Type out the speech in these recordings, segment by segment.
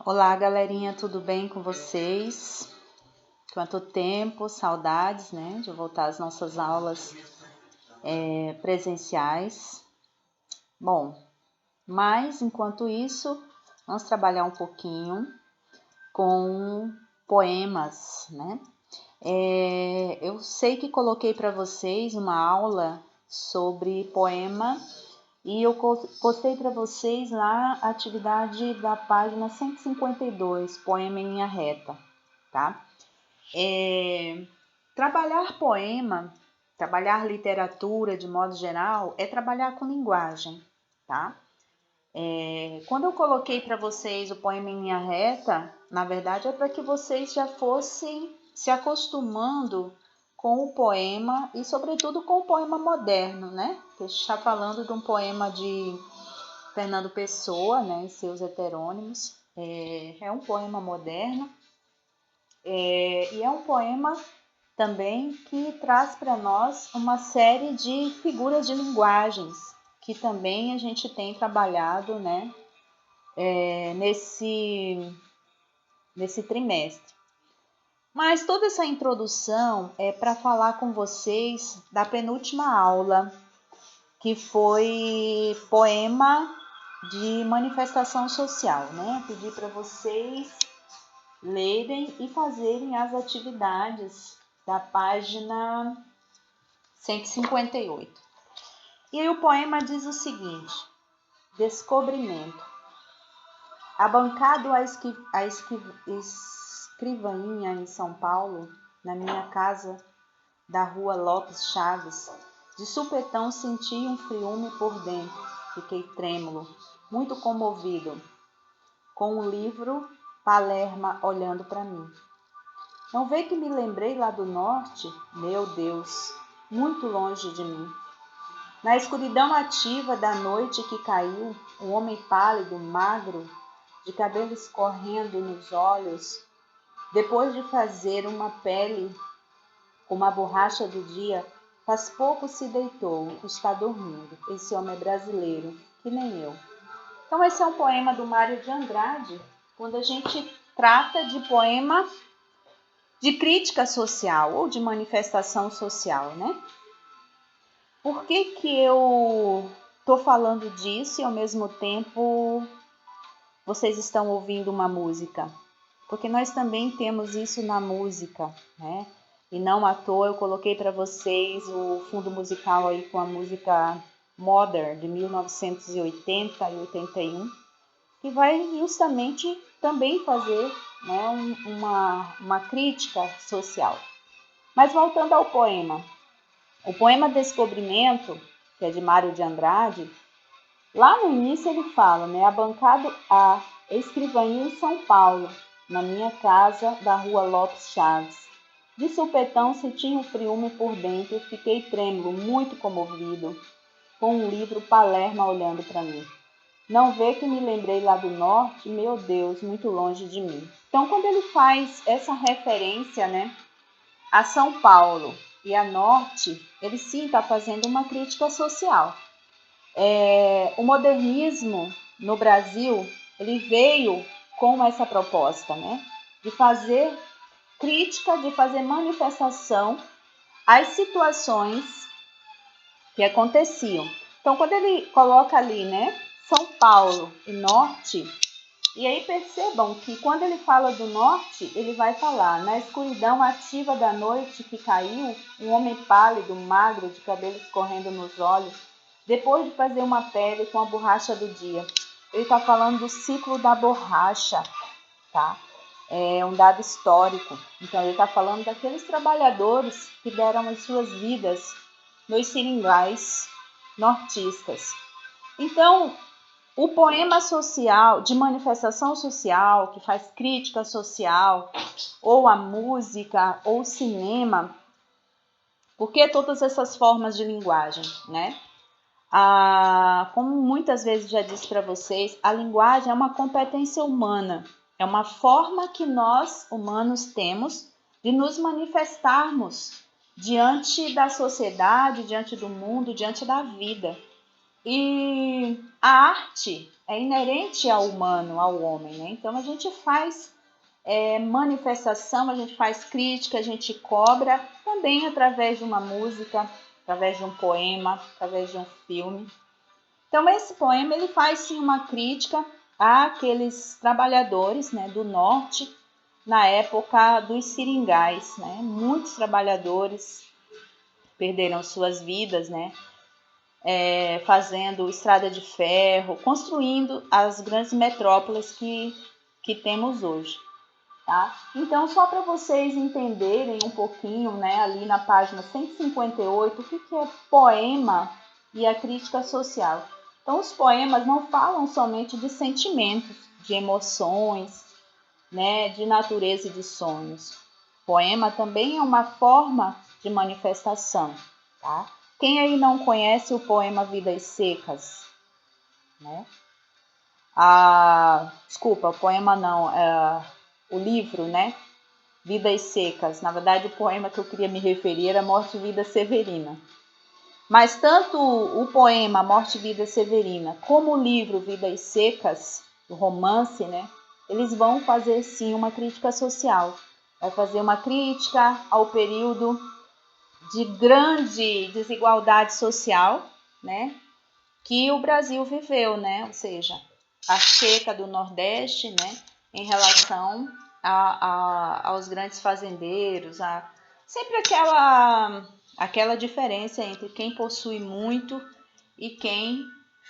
Olá, galerinha, tudo bem com vocês? Quanto tempo, saudades, né, de voltar às nossas aulas presenciais. Bom, mas enquanto isso, vamos trabalhar um pouquinho com poemas, né? Eu sei que coloquei para vocês uma aula sobre poema e eu postei para vocês lá a atividade da página 152, Poema em Linha Reta, tá? Trabalhar poema, trabalhar literatura de modo geral, é trabalhar com linguagem, tá? Quando eu coloquei para vocês o Poema em Linha Reta, na verdade é para que vocês já fossem se acostumando com o poema e, sobretudo, com o poema moderno, né? Que a gente está falando de um poema de Fernando Pessoa, né? E seus heterônimos. É um poema moderno e é um poema também que traz para nós uma série de figuras de linguagens que também a gente tem trabalhado, né? Nesse trimestre. Mas toda essa introdução é para falar com vocês da penúltima aula, que foi poema de manifestação social, né? Pedi para vocês lerem e fazerem as atividades da página 158. E aí o poema diz o seguinte: Descobrimento. Abancado à escrivaninha em São Paulo, na minha casa da rua Lopes Chaves, de supetão senti um friume por dentro. Fiquei trêmulo, muito comovido, com o livro Palerma olhando para mim. Não vê que me lembrei lá do norte? Meu Deus, muito longe de mim. Na escuridão ativa da noite que caiu, um homem pálido, magro, de cabelo escorrendo nos olhos, depois de fazer uma pele como a borracha do dia, faz pouco se deitou, está dormindo. Esse homem é brasileiro, que nem eu. Então esse é um poema do Mário de Andrade, quando a gente trata de poema de crítica social ou de manifestação social, né? Por que eu estou falando disso e ao mesmo tempo vocês estão ouvindo uma música? Porque nós também temos isso na música, né? E não à toa eu coloquei para vocês o fundo musical aí com a música Mother, de 1980 e 81, que vai justamente também fazer, né, uma crítica social. Mas voltando ao poema. O poema Descobrimento, que é de Mário de Andrade, lá no início ele fala, né, abancado a escrivaninha em São Paulo, na minha casa da rua Lopes Chaves. De supetão senti um friume por dentro, fiquei trêmulo, muito comovido, com um livro Palerma olhando para mim. Não vê que me lembrei lá do norte? Meu Deus, muito longe de mim. Então, quando ele faz essa referência, né, a São Paulo e a Norte, ele sim está fazendo uma crítica social. O modernismo no Brasil, ele veio com essa proposta, né, de fazer crítica, de fazer manifestação às situações que aconteciam. Então, quando ele coloca ali, né, São Paulo e Norte, e aí percebam que quando ele fala do norte, ele vai falar: na escuridão ativa da noite que caiu, um homem pálido, magro, de cabelo escorrendo nos olhos, depois de fazer uma pele com a borracha do dia. Ele está falando do ciclo da borracha, tá? É um dado histórico. Então, ele está falando daqueles trabalhadores que deram as suas vidas nos seringais nortistas. Então, o poema social, de manifestação social, que faz crítica social, ou a música, ou o cinema, por que todas essas formas de linguagem, né? Como muitas vezes já disse para vocês, a linguagem é uma competência humana, é uma forma que nós, humanos, temos de nos manifestarmos diante da sociedade, diante do mundo, diante da vida. E a arte é inerente ao humano, ao homem, né? Então a gente faz manifestação, a gente faz crítica, a gente cobra também através de uma música, através de um poema, através de um filme. Então esse poema ele faz sim uma crítica àqueles trabalhadores, né, do norte na época dos seringais, né? Muitos trabalhadores perderam suas vidas, né? Fazendo estrada de ferro, construindo as grandes metrópoles que temos hoje. Tá? Então, só para vocês entenderem um pouquinho, né, ali na página 158, o que é poema e a crítica social. Então, os poemas não falam somente de sentimentos, de emoções, né, de natureza e de sonhos. Poema também é uma forma de manifestação. Tá? Quem aí não conhece o poema Vidas Secas? Né? Desculpa, poema não, o livro, né? Vidas Secas. Na verdade, o poema que eu queria me referir era Morte e Vida Severina. Mas tanto o poema Morte e Vida Severina como o livro Vidas Secas, o romance, né? Eles vão fazer sim uma crítica social. Vai fazer uma crítica ao período de grande desigualdade social, né? Que o Brasil viveu, né? Ou seja, a seca do Nordeste, né? Em relação aos grandes fazendeiros, sempre aquela diferença entre quem possui muito e quem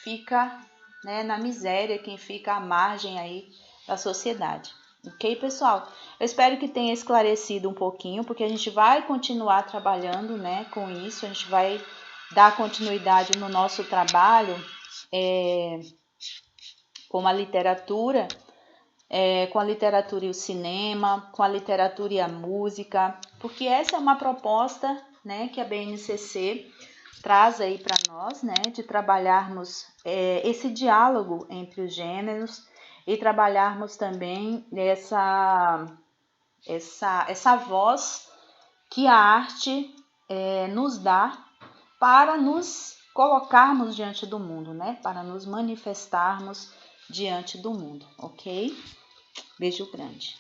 fica, né, na miséria, quem fica à margem aí da sociedade. Ok, pessoal? Eu espero que tenha esclarecido um pouquinho, porque a gente vai continuar trabalhando, né, com isso, a gente vai dar continuidade no nosso trabalho com a literatura, com a literatura e o cinema, com a literatura e a música, porque essa é uma proposta, né, que a BNCC traz aí para nós, né, de trabalharmos esse diálogo entre os gêneros e trabalharmos também essa voz que a arte nos dá para nos colocarmos diante do mundo, né, para nos manifestarmos diante do mundo, ok? Beijo grande.